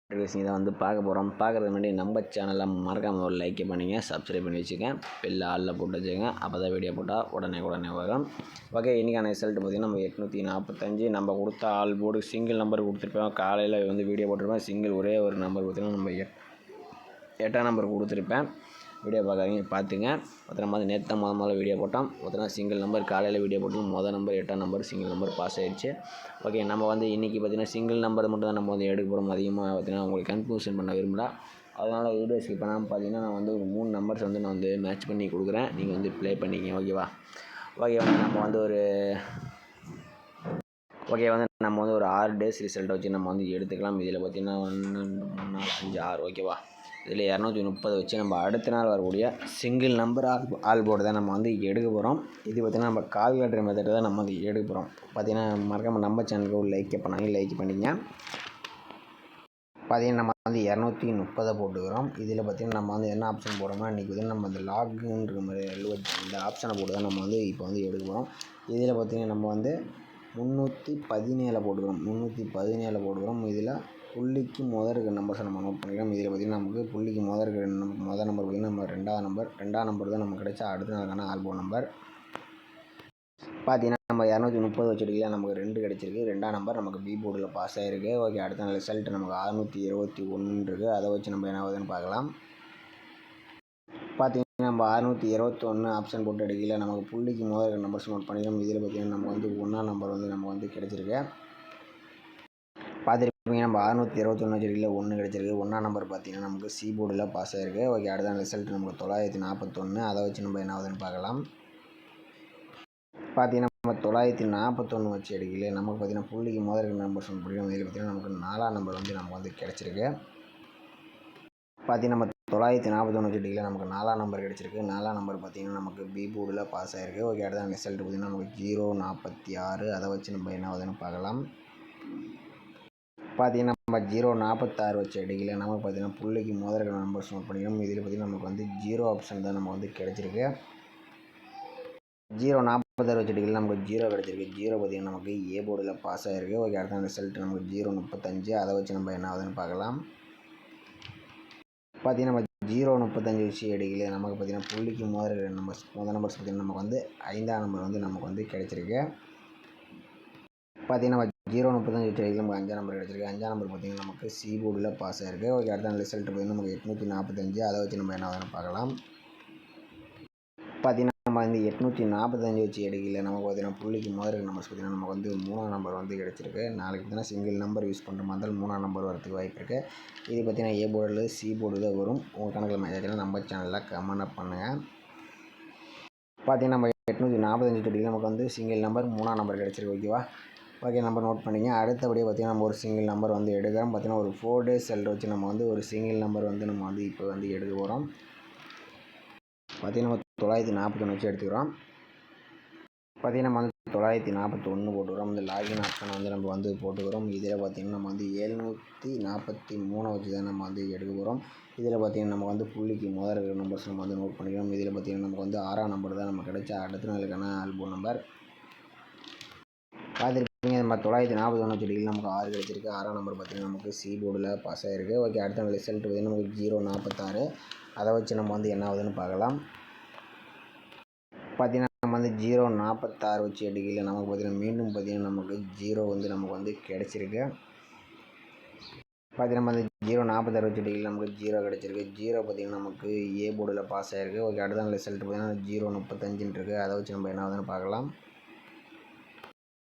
இதை வந்து பார்க்க போகிறோம். பார்க்குறதுக்கு முன்னாடி நம்ம சேனலை மறக்காமல் ஒரு லைக் பண்ணிங்க, சப்ஸ்கிரைப் பண்ணி வச்சுக்கங்க, பெல்ல ஆளில் போட்டு வச்சுக்கோங்க. அப்போ தான் வீடியோ போட்டால் உடனே வரும். ஓகே, இன்றைக்கான ரிசல்ட் பார்த்திங்கன்னா நம்ம 845 நம்ம கொடுத்த ஆல் போர்டு சிங்கிள் நம்பர் கொடுத்துருப்பேன். காலையில் வந்து வீடியோ போட்டிருப்பேன். சிங்கிள் ஒரே ஒரு நம்பர் பார்த்திங்கன்னா நம்ம 8ஆம் நம்பர் கொடுத்துருப்பேன். வீடியோ பார்த்துங்க. நம்ம வந்து நேற்று முதல்ல வீடியோ போட்டோம். சிங்கிள் நம்பர் காலையில் வீடியோ போட்டோம். நம்பர் 8ஆம் நம்பர் சிங்கிள் நம்பர் பாஸ் ஆகிடுச்சு. ஓகே, நம்ம வந்து இன்றைக்கி பார்த்திங்கன்னா சிங்கிள் நம்பர் மட்டும் தான் நம்ம வந்து எடுக்க போகிறோம். அதிகமாக பார்த்திங்கன்னா உங்களுக்கு கன்ஃபியூஷன் பண்ண விரும்பல. அதனால் வீடியோ ஸ்கிப் பண்ணாமல் பார்த்திங்கன்னா நான் வந்து ஒரு 3 நம்பர்ஸ் வந்து நான் வந்து மேட்ச் பண்ணி கொடுக்குறேன். நீங்கள் வந்து ப்ளே பண்ணிக்கிங்க. ஓகேவா? ஓகே, வந்து நம்ம வந்து ஒரு 6 டேஸ் ரிசல்ட்டை வச்சு நம்ம வந்து எடுத்துக்கலாம். இதில் பார்த்திங்கன்னா 1 2 3 4 5 6 ஓகேவா? இதில் 230 வச்சு நம்ம அடுத்த நாள் வரக்கூடிய சிங்கிள் நம்பர் ஆல் போர்டு தான் நம்ம வந்து எடுக்க போகிறோம். இது பார்த்திங்கன்னா நம்ம கால்குலேட்டர் மெத்தட் தான் நம்ம வந்து எடுக்க போகிறோம். பார்த்திங்கன்னா மறக்காமல் நம்ம சேனலுக்கு ஒரு லைக் பண்ணிங்க. பார்த்திங்கன்னா நம்ம வந்து 230 போட்டுக்கிறோம். இதில் பார்த்திங்கன்னா நம்ம வந்து என்ன ஆப்ஷன் போடுறோம்னா இன்றைக்கி வந்து நம்ம இந்த லாகுன்ற மாதிரி இந்த ஆப்ஷனை போட்டு தான் நம்ம வந்து இப்போ வந்து எடுக்க போகிறோம். இதில் பார்த்திங்கன்னா நம்ம வந்து 317 போட்டுக்கிறோம். 317 போட்டுக்கிறோம். இதில் புள்ளிக்கு இருக்கிற நம்பர்ஸை நம்ம நோட் பண்ணிக்கிறோம். இதில் பார்த்திங்கன்னா நமக்கு புள்ளிக்கு இருக்கிற நம்பர் பார்த்திங்கன்னா நம்ம 2ஆம் நம்பர் தான் நமக்கு கிடைச்சா அடுத்த நாளுக்கான ஆல்போர்ட் நம்பர். பார்த்திங்கன்னா நம்ம 230 வச்சுருக்கீங்க, நமக்கு 2 கிடச்சிருக்கு. 2ஆம் நம்பர் நமக்கு பி போர்டில் பாஸ் ஆகிருக்கு. ஓகே, அடுத்த நாள் ரிசல்ட் நமக்கு 621 இருக்குது. அதை வச்சு நம்ம என்ன ஆகுதுன்னு பார்க்கலாம். பார்த்திங்கன்னா நம்ம 621 ஆப்ஷன் போட்டு எடுக்கல, நமக்கு புள்ளிக்கு இருக்கிற நம்பர்ஸ் நோட் பண்ணிக்கிறோம். இதில் பார்த்திங்கன்னா நம்ம வந்து 1ஆம் நம்பர் வந்து நமக்கு வந்து கிடச்சிருக்கு. பார்த்துருப்பீங்க, நம்ம 621 வச்சுருக்கல 1 கிடச்சிருக்கு. 1ஆம் நம்பர் பார்த்திங்கன்னா நமக்கு சி போர்டில் பாஸ் ஆகிருக்கு. ஓகே, அடுத்த ரிசல்ட் நமக்கு 941. அதை வச்சு நம்ம என்ன ஆகுதுன்னு பார்க்கலாம். பார்த்திங்கன்னா நம்ம 941 வச்சு எடுக்கல, நமக்கு பார்த்திங்கன்னா புள்ளிக்கு இருக்கிற நம்பர்ஸ் ஒன்று பிடிக்கும். இதில் பார்த்திங்கன்னா நமக்கு 4ஆம் நம்பர் வந்து நமக்கு வந்து கிடச்சிருக்கு. பார்த்திங்கன்னா நம்ம 941 வச்சு எடுக்கல, நமக்கு 4ஆம் நம்பர் கிடச்சிருக்கு. 4ஆம் நம்பர் பார்த்திங்கன்னா நமக்கு பி போர்டில் பாஸ் ஆகிருக்கு. ஓகே, அடுத்த ரிசல்ட் பார்த்திங்கன்னா நமக்கு 046. அதை வச்சு நம்ம என்ன ஆகுதுன்னு பார்க்கலாம். பார்த்திங்கன்னா நம்ம 046 வச்சு எடுக்கல, நமக்கு பார்த்திங்கன்னா புள்ளிக்கு இருக்கிற நம்பர்ஸ் நோட் பண்ணிக்கிறோம். இதில் பார்த்திங்கன்னா நமக்கு வந்து 0 ஆப்ஷன் தான் நம்ம வந்து கிடச்சிருக்கு. 046 வச்சு எடுக்கல, நமக்கு 0 கிடச்சிருக்கு. 0 பார்த்திங்கன்னா நமக்கு ஏ போர்டில் பாஸ் ஆகிருக்கு. ஓகே, அடுத்த ரிசல்ட் நமக்கு 035. அதை வச்சு நம்ம என்ன ஆகுதுன்னு பார்க்கலாம். பார்த்திங்கன்னா நம்ம 035 வச்சு எடுக்கல, நமக்கு பார்த்திங்கன்னா புள்ளிக்கு இருக்கிற நம்பர்ஸ் நம்பர்ஸ் பார்த்திங்கன்னா நமக்கு வந்து 5ஆம் நம்பர் வந்து நமக்கு வந்து கிடச்சிருக்கு. பார்த்திங்கன்னா நம்ம 035 வச்சு எடுக்கல, நமக்கு 5ஆம் நம்பர் கிடச்சிருக்கு. 5ஆம் நம்பர் பார்த்திங்கன்னா நமக்கு சி போர்டில் பாஸ் ஆகிருக்கு. ஓகே, அடுத்த ரிசல்ட் பார்த்திங்கன்னா நமக்கு 845. அதை வச்சு நம்ம என்ன ஆகுதுன்னு பார்க்கலாம். பார்த்திங்கன்னா நம்ம வந்து 845 வச்சு எடுக்கல, நமக்கு பார்த்திங்கன்னா புள்ளிக்கு இருக்கிற நம்பர்ஸ் பார்த்திங்கன்னா நமக்கு வந்து 3ஆம் நம்பர் வந்து கிடச்சிருக்கு. நாளைக்கு பார்த்திங்கன்னா சிங்கிள் நம்பர் யூஸ் பண்ணுற மாதிரி இருந்தாலும் 3ஆம் நம்பர் வரதுக்கு வாய்ப்பு இருக்குது. இது பார்த்திங்கன்னா ஏ போர்டில் சி போர்டில் வரும். உங்கள் கணக்கில் மேட்ச் நம்ம சேனலில் கமெண்ட் பண்ணுங்கள். பார்த்திங்கன்னா நம்ம 845 வச்சு எடுக்கல, நமக்கு வந்து சிங்கிள் நம்பர் 3ஆம் நம்பர் கிடச்சிருக்கு. ஓகேவா? ஓகே, நம்பர் நோட் பண்ணிங்க. அடுத்தபடியாக பார்த்திங்கன்னா நம்ம ஒரு சிங்கிள் நம்பர் வந்து எடுக்கிறோம். பார்த்திங்கன்னா ஒரு 4 டேஸ் செல்ட் வச்சு நம்ம வந்து ஒரு சிங்கிள் நம்பர் வந்து நம்ம வந்து இப்போ வந்து எடுக்க போகிறோம். பார்த்திங்கன்னா நம்ம 941 வச்சு எடுத்துக்கிறோம். பார்த்திங்கன்னா நம்ம வந்து 941 போட்டுக்கிறோம். இந்த லாகின் ஆப்ஷனை வந்து நம்ம வந்து போட்டுக்கிறோம். இதில் பார்த்திங்கன்னா நம்ம வந்து 743 வச்சு தான் நம்ம வந்து எடுக்க போகிறோம். இதில் பார்த்திங்கன்னா நம்ம வந்து புள்ளிக்கு இருக்கிற நம்பர்ஸ் நம்ம வந்து நோட் பண்ணிக்கிறோம். இதில் பார்த்திங்கன்னா நமக்கு வந்து 6ஆம் நம்பர் தான் நமக்கு கிடைச்சா அடுத்த நாளுக்கான ஆல்பம் நம்பர். பார்த்துருப்பீங்க, நம்ம 941 வச்சு எடுக்கல, நமக்கு 6 கிடச்சிருக்கு. 6ஆம் நம்பர் பார்த்திங்கன்னா நமக்கு சி போர்டில் பாஸ் ஆகிருக்கு. ஓகே, அடுத்த ரிசல்ட் பார்த்திங்கன்னா நமக்கு 046. அதை வச்சு நம்ம வந்து என்ன ஆகுதுன்னு பார்க்கலாம். பார்த்திங்கன்னா நம்ம வந்து 046 வச்சு எடுக்கல, நமக்கு பார்த்திங்கன்னா மீண்டும் பார்த்திங்கன்னா நமக்கு 0 வந்து நமக்கு வந்து கிடச்சிருக்கு. பார்த்திங்கன்னா நம்ம வந்து 046 வச்சு எடுக்கல, நமக்கு 0 கிடச்சிருக்கு. 0 பார்த்திங்கன்னா நமக்கு ஏ போர்டில் பாஸ் ஆகிருக்கு. ஓகே, அடுத்த ரிசல்ட் பார்த்திங்கன்னா 035 இருக்குது. அதை வச்சு நம்ம என்ன ஆகுதுன்னு பார்க்கலாம்.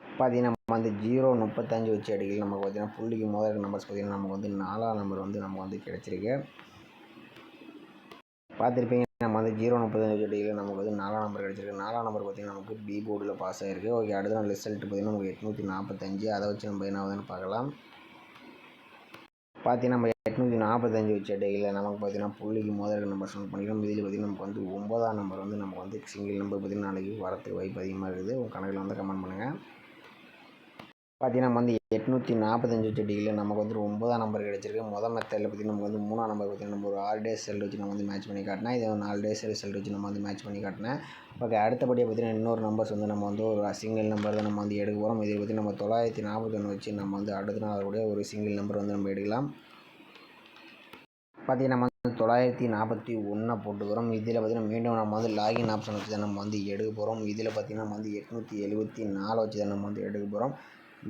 பார்த்திங்கன்னா நம்ம வந்து 035 வச்சு எடுக்கல, நமக்கு பார்த்திங்கன்னா புள்ளிக்கு இருக்கிற நம்பர்ஸ் பார்த்திங்கன்னா நமக்கு வந்து 4ஆம் நம்பர் வந்து நமக்கு வந்து கிடச்சிருக்கு. பார்த்துருப்பீங்க, நம்ம வந்து 035 வச்சு எடுக்கல, நமக்கு வந்து 4ஆம் நம்பர் கிடச்சிருக்கு. 4ஆம் நம்பர் பார்த்திங்கன்னா நமக்கு பி போர்டில் பாஸ் ஆகிருக்கு. ஓகே, அடுத்த நாள் ரிசல்ட் பார்த்திங்கன்னா நமக்கு 845. அதை வச்சு நம்ம என்ன ஆகுதுன்னு பார்க்கலாம். பார்த்திங்கன்னா நம்ம 845 வச்சு எடுக்கல, நமக்கு பார்த்திங்கன்னா புள்ளிக்கு இருக்கிற நம்பர்ஸ் நோட் பண்ணிக்கிறோம். இதில் பார்த்திங்கன்னா நமக்கு வந்து 9ஆம் நம்பர் வந்து நமக்கு வந்து சிங்கிள் நம்பர் பார்த்திங்கன்னா நாளைக்கு வரத்துக்கு வாய்ப்பு அதிகமாக இருக்குது. உங்கள் கணக்கில் வந்து கமெண்ட் பண்ணுங்கள். பார்த்திங்கன்னா நம்ம வந்து 845 வச்சு எடுக்கல, நமக்கு வந்து 9ஆம் நம்பர் கிடச்சிருக்கு. மெத்தடில் பார்த்திங்கன்னா நமக்கு வந்து 3ஆம் நம்பர் பார்த்திங்கன்னா நம்ம ஒரு 6 டேஸ் செல்ட் வச்சு நம்ம வந்து மேட்ச் பண்ணி காட்டினேன். இதை 4 டேஸ் செல்ட் வச்சு நம்ம வந்து மேட்ச் பண்ணி காட்டினேன். ஓகே, அடுத்தபடியாக பார்த்திங்கன்னா இன்னொரு நம்பர்ஸ் வந்து நம்ம வந்து ஒரு சிங்கிள் நம்பர் தான் நம்ம வந்து எடுக்க போகிறோம். இதில் பார்த்திங்கன்னா நம்ம 941 வச்சு நம்ம வந்து அடுத்த நாள் கூட ஒரு சிங்கிள் நம்பர் வந்து நம்ம எடுக்கலாம். பார்த்தீங்கன்னா நம்ம வந்து 941 போட்டுக்கிறோம். இதில் பார்த்தீங்கன்னா மீண்டும் நம்ம வந்து லாகின் ஆப்ஷன் வச்சு தான் நம்ம வந்து எடுக்க போகிறோம். இதில் பார்த்தீங்கன்னா நம்ம வந்து 874 வச்சு தான் நம்ம வந்து எடுக்க போகிறோம்.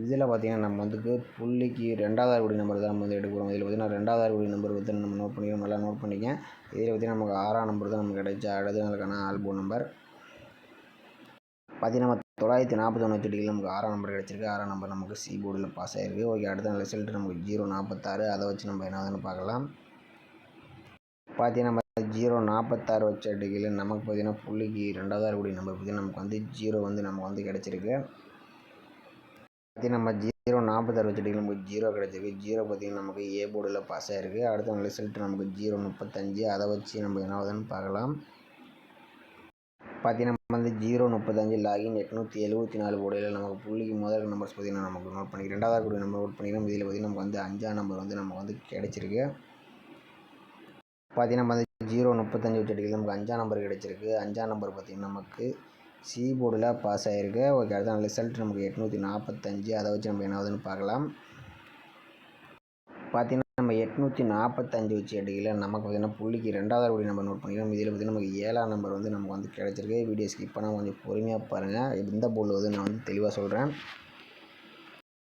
இதில் பார்த்தீங்கன்னா நம்ம வந்து புள்ளிக்கு 2வது ஆறுகுடி நம்பர் தான் நம்ம வந்து எடுக்க போகிறோம். இதில் பார்த்தீங்கன்னா 2வது ஆறுகுடி நம்பர் வந்து நம்ம நோட் பண்ணிக்கிறோம். நல்லா நோட் பண்ணிக்க. இதில் பார்த்தீங்கன்னா நமக்கு 6ஆம் நம்பர் தான் நமக்கு கிடைச்ச அடுத்த நாளுக்கான ஆல்பம் நம்பர். பார்த்தீங்கன்னா நம்ம 941 வச்சுட்டியில் நமக்கு 6ஆம் நம்பர் கிடச்சிருக்கு. 6ஆம் நம்பர் நமக்கு சி போர்டில் பாஸ் ஆகிருக்கு. ஓகே, அடுத்த நாள் ரிசல்ட் நமக்கு 046. அதை வச்சு நம்ம என்னதுன்னு பார்க்கலாம். பார்த்தீங்கன்னா நம்ம 046 வச்சு அடிக்கல நமக்கு பார்த்தீங்கன்னா புள்ளிக்கு 2வது ஆறுகுடி நம்பர் பார்த்தீங்கன்னா நமக்கு வந்து 0 வந்து நமக்கு வந்து கிடச்சிருக்கு. பார்த்தீங்கன்னா நம்ம 046 வச்சு அடிக்கல நமக்கு 0 கிடச்சிருக்கு. 0 பார்த்தீங்கன்னா நமக்கு ஏ போர்டில் பாஸ் ஆகிருக்கு. அடுத்த ரிசல்ட் நமக்கு 035. அதை வச்சு நம்ம என்ன ஆகுதுன்னு பார்க்கலாம். பார்த்தீங்கன்னா நம்ம வந்து 035 லாகின் 874 போர்டில் நமக்கு புள்ளிக்கு முதல் நம்பர்ஸ் பார்த்தீங்கன்னா நமக்கு நோட் பண்ணி 2வது ஆறுகுடி நம்பர் நோட் பண்ணிக்கிறோம். இதில் பார்த்தீங்கன்னா நமக்கு வந்து 5ஆம் நம்பர் வந்து நமக்கு வந்து கிடச்சிருக்கு. பார்த்தீங்கன்னா நம்ம வந்து 035 வச்சு அடிக்கல நமக்கு 5ஆம் நம்பர் கிடச்சிருக்கு. 5ஆம் நம்பர் பார்த்திங்கன்னா நமக்கு சி போர்டில் பாஸ் ஆகிருக்கு. ஓகே, அடுத்த ரிசல்ட் நமக்கு 845. அதை வச்சு நம்ம என்ன ஆகுதுன்னு பார்க்கலாம். பார்த்தீங்கன்னா நம்ம 845 வச்சு அடிக்கல நமக்கு பார்த்தீங்கன்னா புள்ளிக்கு 2வது ஆறுகுடி நம்பர் நோட் பண்ணிக்கிறோம். இதில் பார்த்தீங்கன்னா நமக்கு 7ஆம் நம்பர் வந்து நமக்கு வந்து கிடச்சிருக்கு. வீடியோ ஸ்கிப் பண்ணால் கொஞ்சம் பொறுமையாக பாருங்கள். இந்த போர்டில் வந்து நான் வந்து தெளிவாக சொல்கிறேன்.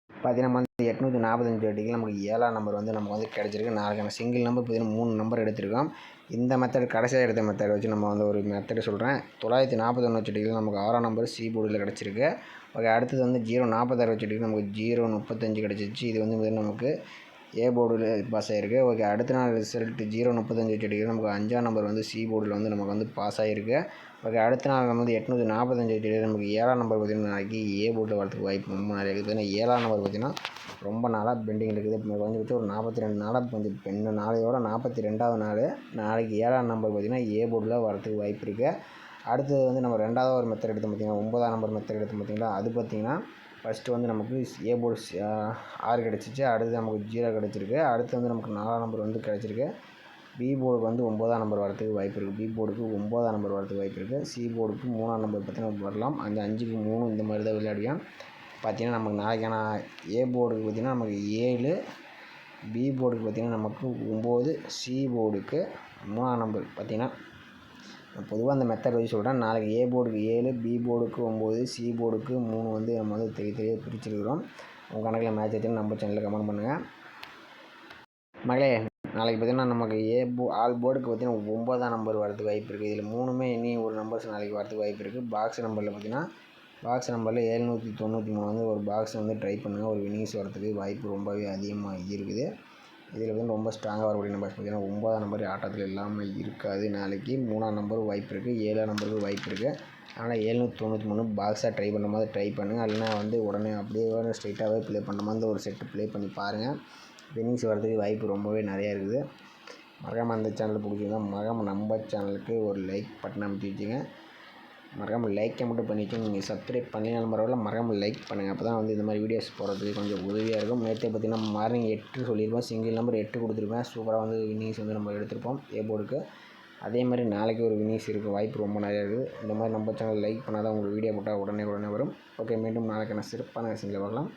பார்த்தீங்கன்னா நம்ம வந்து 845 அடிக்கல நமக்கு 7ஆம் நம்பர் வந்து நமக்கு வந்து கிடச்சிருக்கு. நாளைக்கான சிங்கிள் நம்பர் பார்த்தீங்கன்னா 3 நம்பர் எடுத்திருக்கோம். இந்த மெத்தட் கடைசியாக எடுத்த மெத்தட் வச்சு நம்ம வந்து ஒரு மெத்தட் சொல்கிறேன். 941 வச்சு அடிக்கல நமக்கு 6ஆம் நம்பர் சி போர்டில் கிடச்சிருக்கு. ஓகே, அடுத்தது வந்து 046 வச்சு அடிக்கல நமக்கு 035 கிடச்சிச்சு. இது வந்து நமக்கு ஏ போர்டில் பாஸ் ஆகிருக்கு. ஓகே, அடுத்த நாள் ரிசல்ட் 035 வச்சு அடிக்கல நமக்கு 5ஆம் நம்பர் வந்து சி போர்டில் வந்து நமக்கு வந்து பாஸ் ஆகிருக்கு. ஓகே, அடுத்த நாள் நம்ம வந்து 845 வச்சு நமக்கு 7ஆம் நம்பர் பார்த்திங்கன்னா நாளைக்கு ஏ போர்டில் வரதுக்கு வாய்ப்பு ரொம்ப நிறைய இருக்குது. ஏன்னா 7ஆம் நம்பர் பார்த்திங்கன்னா ரொம்ப நாளாக பெண்டிங் இருக்குது. இப்போ குறைஞ்சபட்சம் ஒரு 42 நாளாக கொஞ்சம் பெண்ணு நாளையோட 42வது நாள் நாளைக்கு 7ஆம் நம்பர் பார்த்திங்கன்னா ஏ போர்டில் வரதுக்கு வாய்ப்பு இருக்குது. அடுத்தது வந்து நம்ம 2வது ஒரு மெத்தட் எடுத்து பார்த்திங்கன்னா 9ஆம் நம்பர் மெத்தட் எடுத்து பார்த்திங்கன்னா அது பார்த்திங்கன்னா ஃபஸ்ட்டு வந்து நமக்கு ஏ போர்டு 6 கிடச்சிச்சு. அடுத்து நமக்கு 0 கிடச்சிருக்கு. அடுத்து வந்து நமக்கு 4ஆம் நம்பர் வந்து கிடச்சிருக்கு. பி போர்டுக்கு வந்து 9ஆம் நம்பர் வரதுக்கு வாய்ப்பு இருக்குது. பி போர்டுக்கு 9ஆம் நம்பர் வரதுக்கு வாய்ப்பு இருக்குது. சி போர்டுக்கு 3ஆம் நம்பர் பார்த்தீங்கன்னா வரலாம். அந்த 5க்கு 3 இந்த மாதிரி தான் விளையாடியும் பார்த்தீங்கன்னா நமக்கு நாளைக்கான ஏ போர்டுக்கு பார்த்திங்கன்னா நமக்கு 7, பி போர்டுக்கு பார்த்திங்கன்னா நமக்கு 9, சி போர்டுக்கு 3ஆம் நம்பர் பார்த்திங்கன்னா பொதுவாக அந்த மெத்தட் வச்சு சொல்கிறேன். நாளைக்கு ஏ போர்டுக்கு 7, பி போர்டுக்கு 9, சி போர்டுக்கு 3 வந்து நம்ம வந்து தெளிவாக பிரிச்சுருக்கிறோம். உங்கள் கணக்கில் மேட்ச் வச்சுன்னு நம்ம சேனலில் கமெண்ட் பண்ணுங்கள். மகளே, நாளைக்கு பார்த்திங்கன்னா நமக்கு ஆல் போர்டுக்கு பார்த்திங்கன்னா 9ஆம் நம்பர் வரதுக்கு வாய்ப்பு இருக்குது. இதில் 3மே இனி ஒரு நம்பர்ஸ் நாளைக்கு வரதுக்கு வாய்ப்பு இருக்குது. பாக்ஸ் நம்பரில் பார்த்திங்கன்னா பாக்ஸ் நம்பரில் 793 வந்து ஒரு பாக்ஸ் வந்து ட்ரை பண்ணுங்கள். ஒரு வினிங்ஸ் வரதுக்கு வாய்ப்பு ரொம்பவே அதிகமாக இருக்குது. இதில் வந்து ரொம்ப ஸ்ட்ராங்காக வரக்கூடிய நம்பர்ஸ் பார்த்திங்கன்னா 9ஆம் நம்பர் ஆட்டத்தில் இல்லாமல் இருக்காது. நாளைக்கு 3ஆம் நம்பர் வாய்ப்பு இருக்குது. 7ஆம் நம்பருக்கு வாய்ப்பு இருக்குது. அதனால் 793 பாக்ஸாக ட்ரை பண்ணுற மாதிரி ட்ரை பண்ணுங்கள். இல்லைனா வந்து உடனே அப்படியே ஸ்ட்ரைட்டாகவே ப்ளே பண்ணுற மாதிரி ஒரு செட்டு ப்ளே பண்ணி பாருங்கள். வினிங்ஸ் வரதுக்கு வாய்ப்பு ரொம்பவே நிறையா இருக்குது. மறக்காமல் அந்த சேனல் பிடிச்சிருந்தா மறக்காமல் நம்ம சேனலுக்கு ஒரு லைக் பட்டன் அமைத்து வச்சுங்க. மறக்காமல் லைக்கை மட்டும் பண்ணி வச்சு நீங்கள் சப்ஸ்கிரைப் பண்ணினாலும் பரவாயில்ல, மறக்காமல் லைக் பண்ணுங்கள். அப்போ தான் வந்து இந்த மாதிரி வீடியோஸ் போடுறதுக்கு கொஞ்சம் உதவியாக இருக்கும். நேற்றே பார்த்திங்கன்னா மார்னிங் 8 சொல்லியிருப்போம். சிங்கிள் நம்பர் 8 கொடுத்துருப்பேன். சூப்பராக வந்து வினிங்ஸ் வந்து நம்ம எடுத்திருப்போம் ஏ போர்டுக்கு. அதே மாதிரி நாளைக்கு ஒரு வினிங்ஸ் இருக்குது. வாய்ப்பு ரொம்ப நிறையா இருக்குது. இந்த மாதிரி நம்ம சேனல் லைக் பண்ணால் தான் உங்களுக்கு வீடியோ போட்டால் உடனே வரும். ஓகே, மீண்டும் நாளைக்கான சிறப்பான விஷயங்களை பார்க்கலாம்.